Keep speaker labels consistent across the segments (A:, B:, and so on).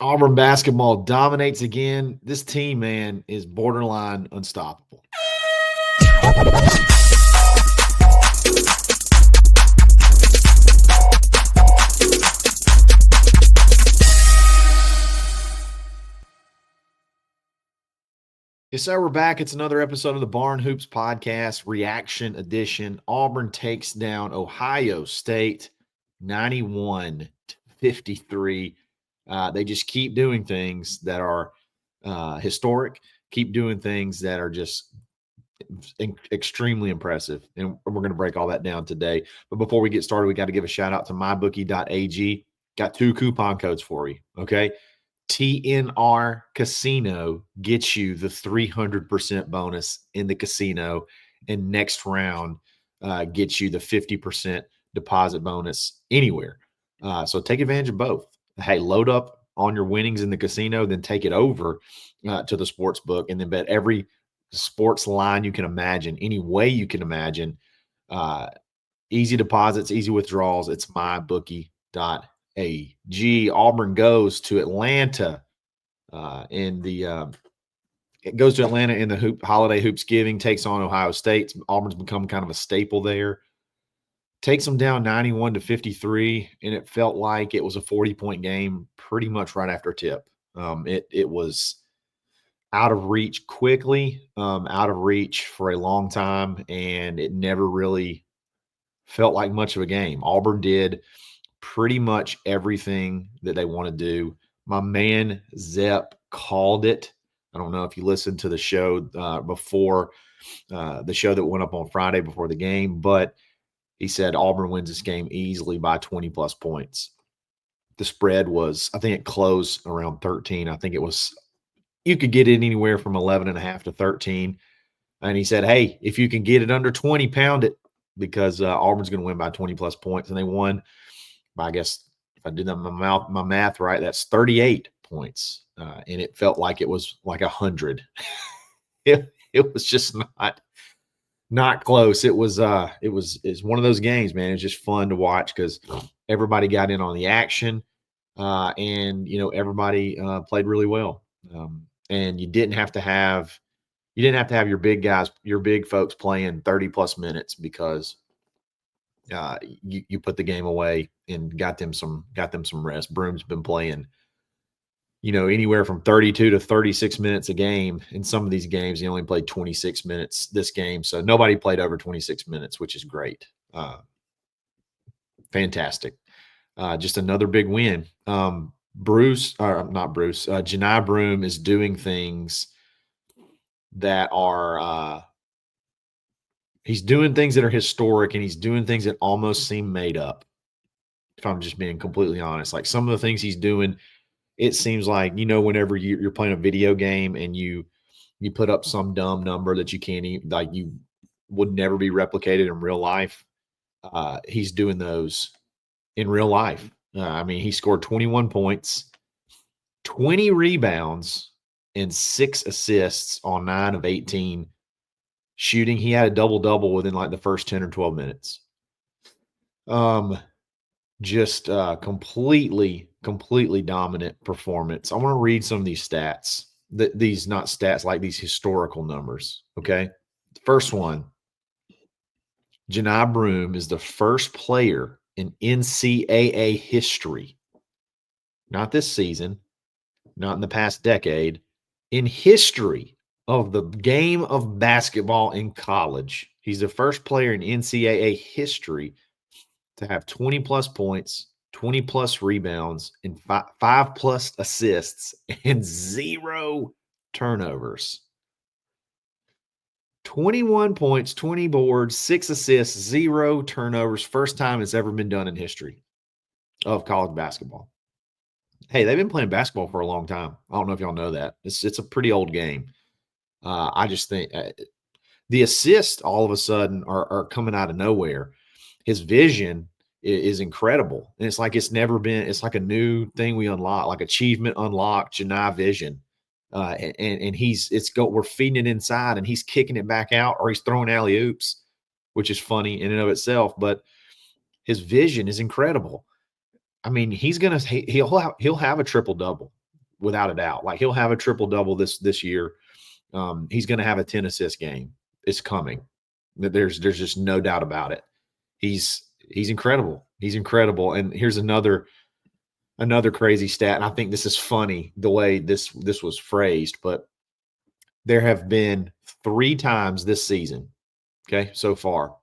A: Auburn basketball dominates again. This team, man, is borderline unstoppable. Yes, sir. We're back. It's another episode of the Barn Hoops Podcast, Reaction Edition. Auburn takes down Ohio State 91-53. They just keep doing things that are historic, keep doing things that are just extremely impressive. And we're going to break all that down today. But before we get started, we got to give a shout out to mybookie.ag. Got 2 coupon codes for you. Okay. TNR Casino gets you the 300% bonus in the casino, and next round gets you the 50% deposit bonus anywhere. So take advantage of both. Hey, load up on your winnings in the casino, then take it over to the sports book, and then bet every sports line you can imagine, any way you can imagine. Easy deposits, easy withdrawals. It's mybookie.ag. Auburn goes to Atlanta it goes to Atlanta in the holiday Hoopsgiving, takes on Ohio State. Auburn's become kind of a staple there. Takes them down 91-53, and it felt like it was a 40-point game pretty much right after tip. It was out of reach quickly, out of reach for a long time, and it never really felt like much of a game. Auburn did pretty much everything that they want to do. My man Zepp called it. I don't know if you listened to the show before the show that went up on Friday before the game, but he said Auburn wins this game easily by 20-plus points. The spread was, I think it closed around 13. I think it was, you could get it anywhere from 11.5 to 13. And he said, hey, if you can get it under 20, pound it, because Auburn's going to win by 20-plus points. And they won by, I guess, if I did my math right, that's 38 points. And it felt like it was like 100. it was just not close. It's one of those games, man. It's just fun to watch because everybody got in on the action, and everybody played really well. And you didn't have to have your big guys, your big folks playing 30-plus minutes because you put the game away and got them some rest. Broome's been playing, anywhere from 32 to 36 minutes a game. In some of these games, he only played 26 minutes this game. So nobody played over 26 minutes, which is great. Fantastic. Just another big win. Johni Broome is doing things that are he's doing things that are historic, and he's doing things that almost seem made up, if I'm just being completely honest. Like some of the things he's doing, it seems like, whenever you're playing a video game and you put up some dumb number that you can't even, like, you would never be replicated in real life. He's doing those in real life. He scored 21 points, 20 rebounds, and 6 assists on 9 of 18 shooting. He had a double-double within like the first 10 or 12 minutes. Just completely dominant performance. I want to read some of these stats. These not stats, like these historical numbers. Okay. The first one, Johni Broome is the first player in NCAA history, not this season, not in the past decade, in history of the game of basketball in college. He's the first player in NCAA history to have 20-plus points, 20-plus rebounds, and 5-plus assists, and 0 turnovers. 21 points, 20 boards, 6 assists, 0 turnovers. First time it's ever been done in history of college basketball. Hey, they've been playing basketball for a long time. I don't know if y'all know that. It's a pretty old game. I just think the assists all of a sudden are coming out of nowhere. His vision is incredible. And it's like it's like a new thing we unlock, like achievement unlocked, Johni vision. And we're feeding it inside, and he's kicking it back out, or he's throwing alley-oops, which is funny in and of itself. But his vision is incredible. He'll have a triple-double. without a doubt. Like he'll have a triple double this year. He's going to have a 10 assist game. It's coming. There's just no doubt about it. He's incredible. He's incredible. And here's another crazy stat. And I think this is funny the way this was phrased, but there have been 3 times this season, okay, so far,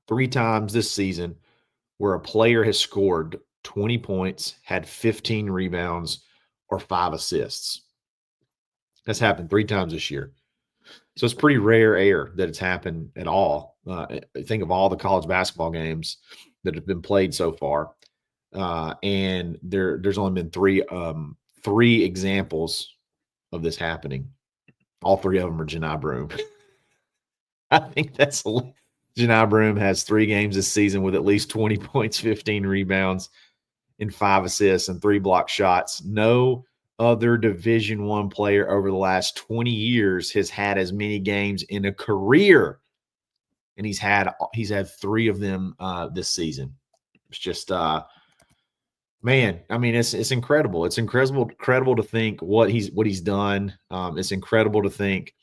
A: 3 times this season where a player has scored 20 points, had 15 rebounds, or 5 assists. That's happened 3 times this year. So it's pretty rare air that it's happened at all. Think of all the college basketball games that have been played so far, and there's only been three examples of this happening. All 3 of them are Johni Broome. I think that's Johni Broome has 3 games this season with at least 20 points, 15 rebounds, and 5 assists and 3 block shots. No other Division I player over the last 20 years has had as many games in a career, and he's had 3 of them this season. It's just man, I mean, it's incredible. It's incredible to think what he's done. It's incredible to think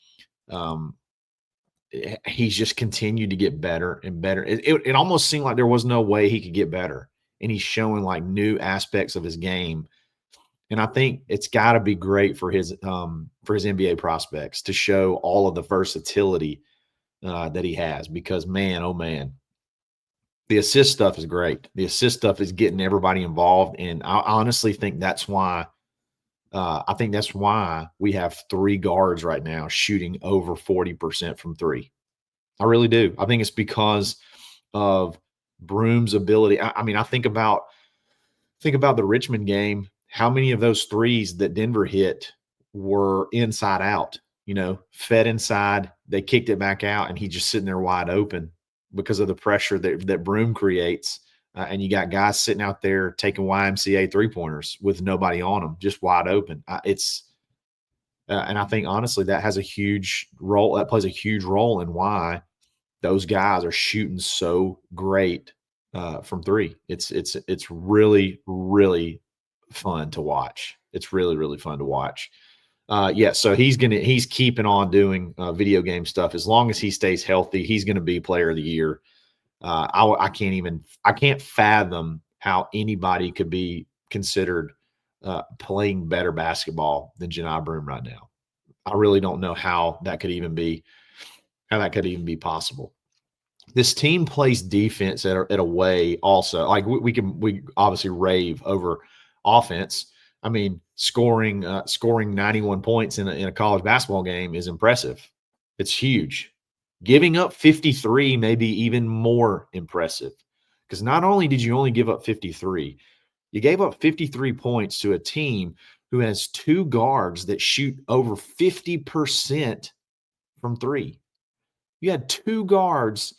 A: he's just continued to get better and better. It almost seemed like there was no way he could get better, and he's showing like new aspects of his game. And I think it's got to be great for his NBA prospects to show all of the versatility that he has. Because man, oh man, the assist stuff is great. The assist stuff is getting everybody involved, and I honestly think that's why. I think that's why we have 3 guards right now shooting over 40% from 3. I really do. I think it's because of Broome's ability. I mean, I think about the Richmond game. How many of those threes that Denver hit were inside out? Fed inside, they kicked it back out, and he's just sitting there wide open because of the pressure that Broome creates. And you got guys sitting out there taking YMCA 3-pointers with nobody on them, just wide open. And I think honestly that has a huge role. That plays a huge role in why those guys are shooting so great from 3. It's really, really fun to watch. It's really, really fun to watch. Yeah, so he's keeping on doing video game stuff. As long as he stays healthy, he's going to be player of the year. I can't fathom how anybody could be considered playing better basketball than Johni Broome right now. I really don't know how that could even be possible. This team plays defense at a way also. Like we obviously rave over offense. I mean, scoring 91 points in a college basketball game is impressive. It's huge. Giving up 53 may be even more impressive, because not only did you only give up 53, you gave up 53 points to a team who has 2 guards that shoot over 50% from 3. You had 2 guards,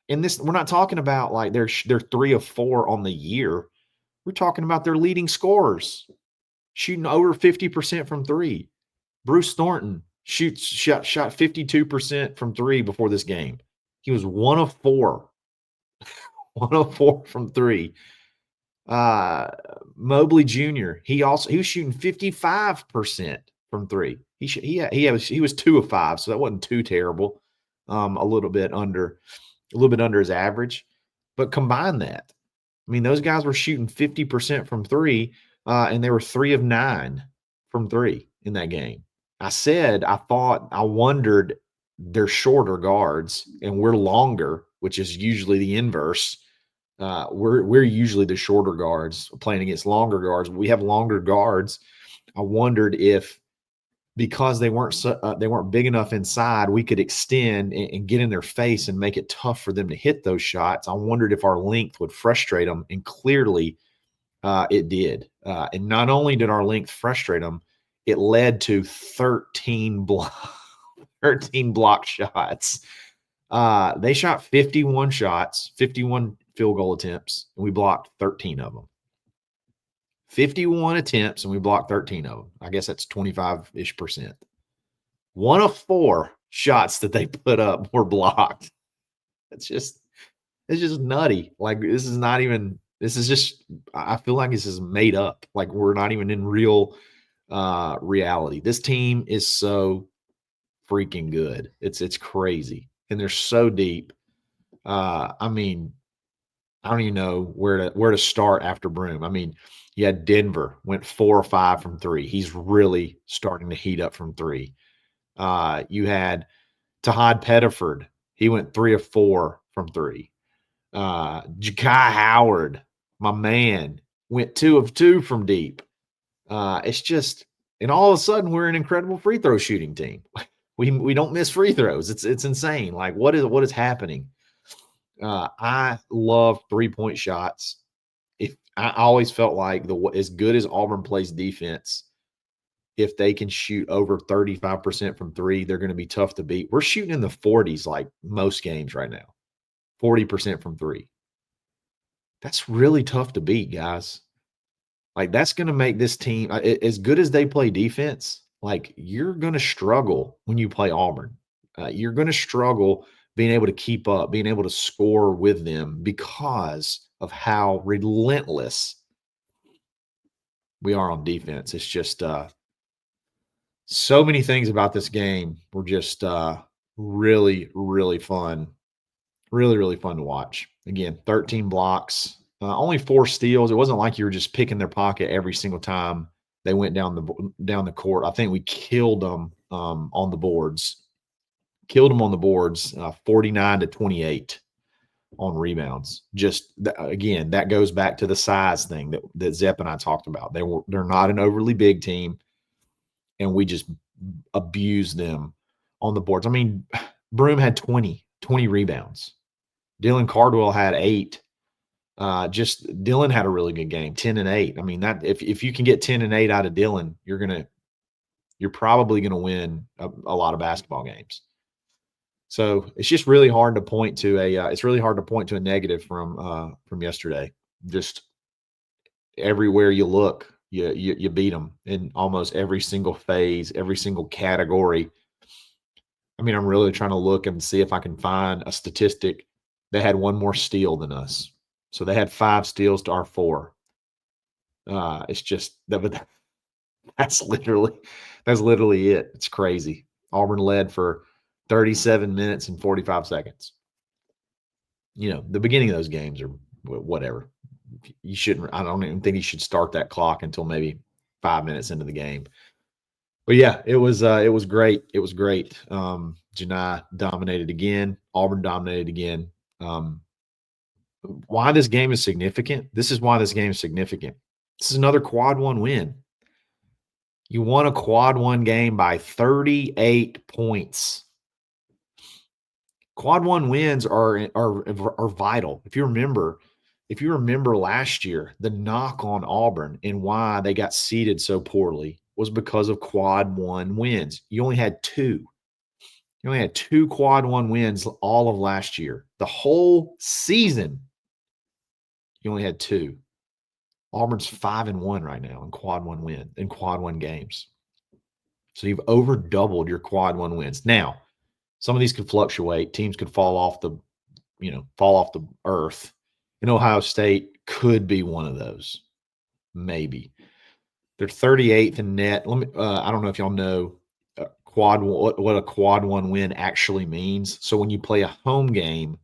A: and this, we're not talking about like they're 3 of 4 on the year. We're talking about their leading scorers shooting over 50% from 3. Bruce Thornton shot 52% from 3 before this game. He was 1 of 4. 1 of 4 from 3. Mobley Jr., he was shooting 55% from 3. He was 2 of 5, so that wasn't too terrible. A little bit under his average. But combine that. I mean, those guys were shooting 50% from 3, and they were 3 of 9 from 3 in that game. I wondered, they're shorter guards and we're longer, which is usually the inverse. We're usually the shorter guards playing against longer guards. We have longer guards. I wondered if, because they weren't big enough inside, we could extend and get in their face and make it tough for them to hit those shots. I wondered if our length would frustrate them, and clearly it did. And not only did our length frustrate them, it led to 13 block shots. They shot 51 shots, 51 field goal attempts, and we blocked 13 of them. 51 attempts, and we blocked 13 of them. I guess that's 25-ish%. 1 of 4 shots that they put up were blocked. It's just nutty. Like, this is just, I feel like this is made up. Like, we're not even in real reality. This team is so freaking good. It's crazy, and they're so deep. I mean, I don't even know where to start after Broome. I mean, you had Denver went 4 or 5 from 3. He's really starting to heat up from 3. You had Tahad Pettiford. He went 3 of 4 from 3. Ja'Kai Howard, my man, went 2 of 2 from deep. It's just, and all of a sudden we're an incredible free throw shooting team. We don't miss free throws. It's insane. Like what is happening? I love 3-point shots. If I always felt like as good as Auburn plays defense, if they can shoot over 35% from 3, they're going to be tough to beat. We're shooting in the 40s like most games right now. 40% from 3. That's really tough to beat, guys. Like that's going to make this team as good as they play defense. Like you're going to struggle when you play Auburn. You're going to struggle being able to keep up, being able to score with them because of how relentless we are on defense. It's just so many things about this game were just really, really fun. Really, really fun to watch. Again, 13 blocks, only 4 steals. It wasn't like you were just picking their pocket every single time they went down the court. I think we killed them on the boards. Killed them on the boards, 49-28 on rebounds. Just again, that goes back to the size thing that Zepp and I talked about. They're not an overly big team, and we just abused them on the boards. I mean, Broome had 20 rebounds. Dylan Cardwell had 8. Just Dylan had a really good game, 10 and 8. I mean, that if you can get 10 and 8 out of Dylan, you're probably gonna win a lot of basketball games. So it's just really hard to point to a negative from yesterday. Just everywhere you look, you beat them in almost every single phase, every single category. I mean, I'm really trying to look and see if I can find a statistic. They had 1 more steal than us. So they had 5 steals to our 4. It's just that, that's literally it. It's crazy. Auburn led for 37 minutes and 45 seconds. You know, the beginning of those games are whatever. I don't even think you should start that clock until maybe 5 minutes into the game. But yeah, it was great. It was great. Johni dominated again. Auburn dominated again. Why this game is significant? This is why this game is significant. This is another quad 1 win. You won a quad 1 game by 38 points. Quad 1 wins are vital. If you remember last year, the knock on Auburn and why they got seeded so poorly was because of quad 1 wins. You only had 2. You only had 2 quad 1 wins all of last year. The whole season, you only had 2. Auburn's 5-1 right now in quad 1 games. So you've over doubled your quad 1 wins. Now, some of these could fluctuate. Teams could fall off the earth. And Ohio State could be one of those. Maybe. They're 38th in net. I don't know if y'all know what a quad 1 win actually means. So when you play a home game,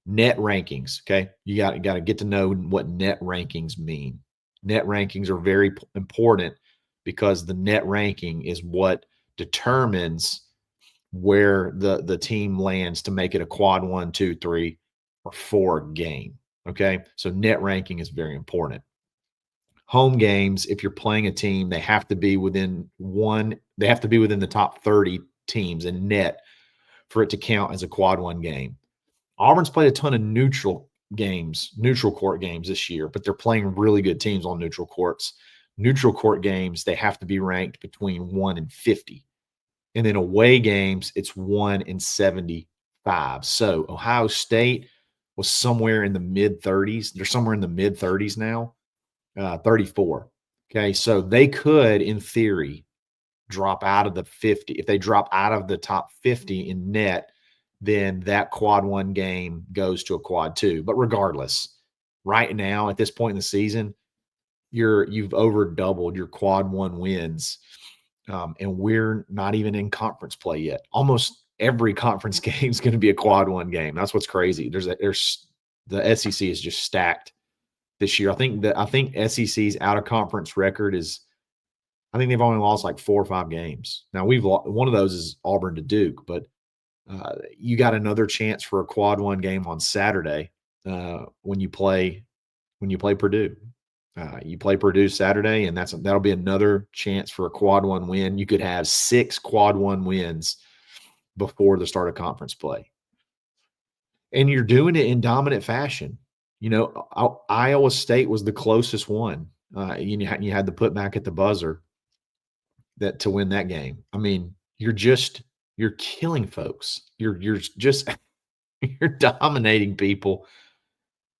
A: net rankings, okay? You got to get to know what net rankings mean. Net rankings are very important because the net ranking is what determines where the team lands to make it a quad 1, 2, 3, or 4 game. Okay, so net ranking is very important. Home games, if you're playing a team, they have to be within the top 30 teams in net for it to count as a quad 1 game. Auburn's played a ton of neutral court games this year, but they're playing really good teams on neutral courts. Neutral court games, they have to be ranked between 1 and 50. And then away games, it's 1 and 75. So Ohio State was somewhere in the mid-30s. They're somewhere in the mid-30s now, 34. Okay, so they could, in theory, drop out of the 50. If they drop out of the top 50 in net, then that quad 1 game goes to a quad 2. But regardless, right now, at this point in the season, you've over doubled your quad one wins, and we're not even in conference play yet. Almost every conference game is going to be a quad one game. That's what's crazy. There's the SEC is just stacked this year. I think SEC's out of conference record is, I think they've only lost like 4 or 5 games. Now one of those is Auburn to Duke, but you got another chance for a quad one game on Saturday when you play Purdue. You play Purdue Saturday, and that'll be another chance for a quad one win. You could have 6 quad one wins before the start of conference play, and you're doing it in dominant fashion. Iowa State was the closest one. You had the putback at the buzzer to win that game. I mean, you're killing folks. You're just you're dominating people.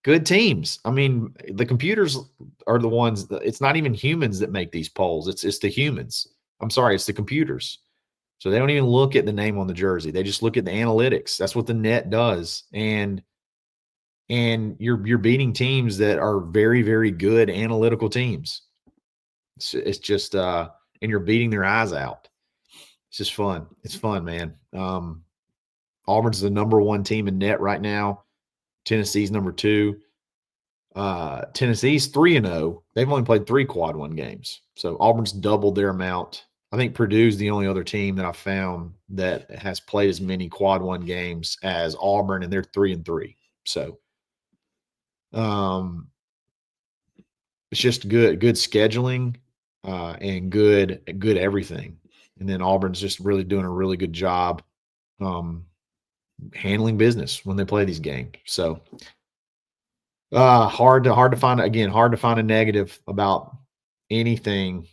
A: Good teams. I mean, the computers are the ones it's not even humans that make these polls. It's the humans. I'm sorry, it's the computers. So they don't even look at the name on the jersey. They just look at the analytics. That's what the net does. And you're beating teams that are very, very good analytical teams. It's just and you're beating their eyes out. It's just fun. It's fun, man. Auburn's the number 1 team in net right now. Tennessee's number 2. Tennessee's 3-0. They've only played 3 quad one games. So Auburn's doubled their amount. I think Purdue's the only other team that I found that has played as many quad one games as Auburn, and they're 3-3. So it's just good scheduling and good everything. And then Auburn's just really doing a really good job handling business when they play these games. So hard to find a negative about anything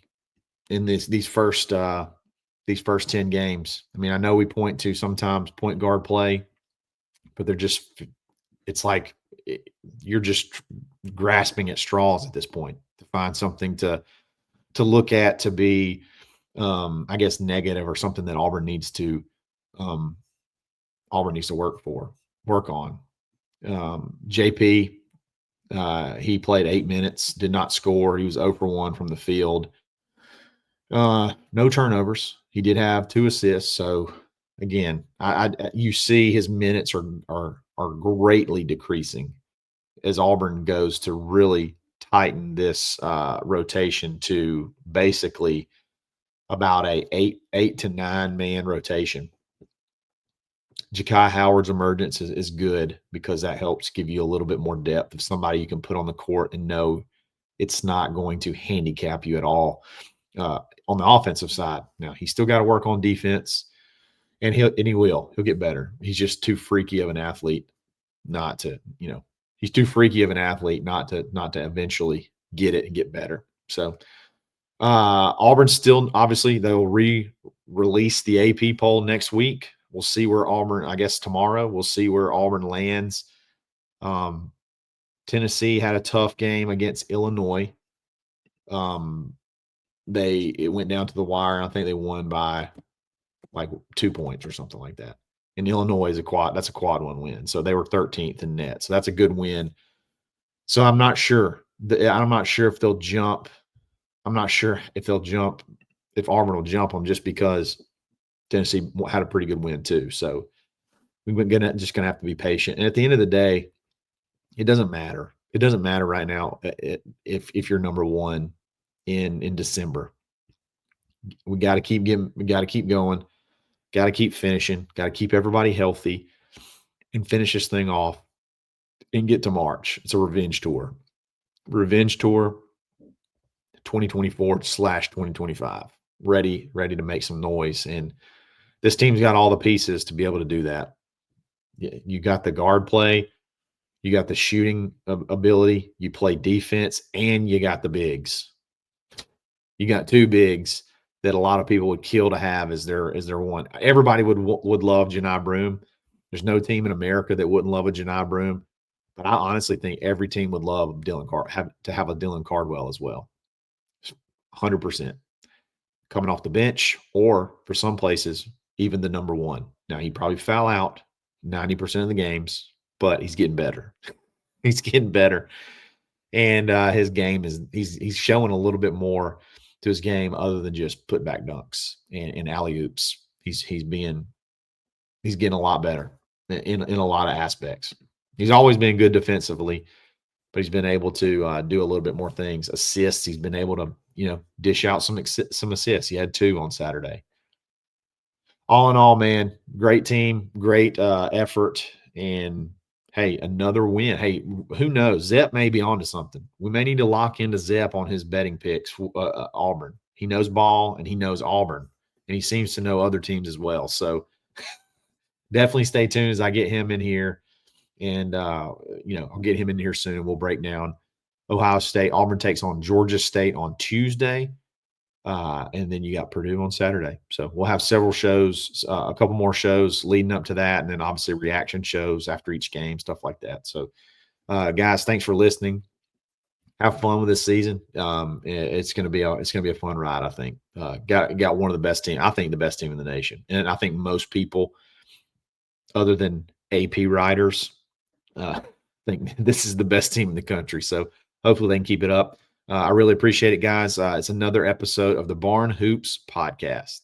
A: in these first 10 games. I mean, I know we point to sometimes point guard play, but it's like you're just grasping at straws at this point to find something to look at to be I guess negative or something that Auburn needs to work on. JP, he played 8 minutes, did not score. He was 0 for 1 from the field. No turnovers. He did have 2 assists. So again, you see his minutes are greatly decreasing as Auburn goes to really tighten this rotation to basically about a 8 to 9 man rotation. Ja'Kai Howard's emergence is good because that helps give you a little bit more depth of somebody you can put on the court and know it's not going to handicap you at all on the offensive side. Now, he's still got to work on defense, and he'll get better. He's just too freaky of an athlete not to, he's too freaky of an athlete not to eventually get it and get better. So Auburn still, obviously, they'll release the AP poll next week. We'll see where Auburn, I guess tomorrow, we'll see where Auburn lands. Tennessee had a tough game against Illinois. It went down to the wire. And I think they won by like 2 points or something like that. And Illinois that's a quad one win. So they were 13th in net. So that's a good win. So I'm not sure. I'm not sure if they'll jump. I'm not sure if Auburn will jump them just because Tennessee had a pretty good win too. So we're just gonna have to be patient. And at the end of the day, it doesn't matter. It doesn't matter right now if you're number 1 in December. We got to keep going. Got to keep finishing. Got to keep everybody healthy and finish this thing off and get to March. It's a revenge tour. 2024/2025. Ready to make some noise. And this team's got all the pieces to be able to do that. You got the guard play, you got the shooting ability, you play defense, and you got the bigs. You got 2 bigs that a lot of people would kill to have as their one. Everybody would love Johni Broome. There's no team in America that wouldn't love a Johni Broome, but I honestly think every team would love to have a Dylan Cardwell as well. 100% coming off the bench, or for some places, even the number 1. Now, he probably foul out 90% of the games, but he's getting better. He's getting better. And his game is he's showing a little bit more to his game other than just put back dunks and alley oops. He's getting a lot better in a lot of aspects. He's always been good defensively, but he's been able to do a little bit more things. Assists, he's been able to dish out some assists. He had 2 on Saturday. All in all, man, great team, great effort, and hey, another win. Hey, who knows? Zep may be onto something. We may need to lock into Zep on his betting picks. Auburn. He knows ball and he knows Auburn, and he seems to know other teams as well. So definitely stay tuned as I get him in here, and I'll get him in here soon. We'll break down Ohio State. Auburn takes on Georgia State on Tuesday. And then you got Purdue on Saturday. So we'll have several shows, a couple more shows leading up to that, and then obviously reaction shows after each game, stuff like that. So, guys, thanks for listening. Have fun with this season. It's gonna be a fun ride. I think got one of the best team. I think the best team in the nation, and I think most people, other than AP writers, think this is the best team in the country. So hopefully they can keep it up. I really appreciate it, guys. It's another episode of the Barn Hoops podcast.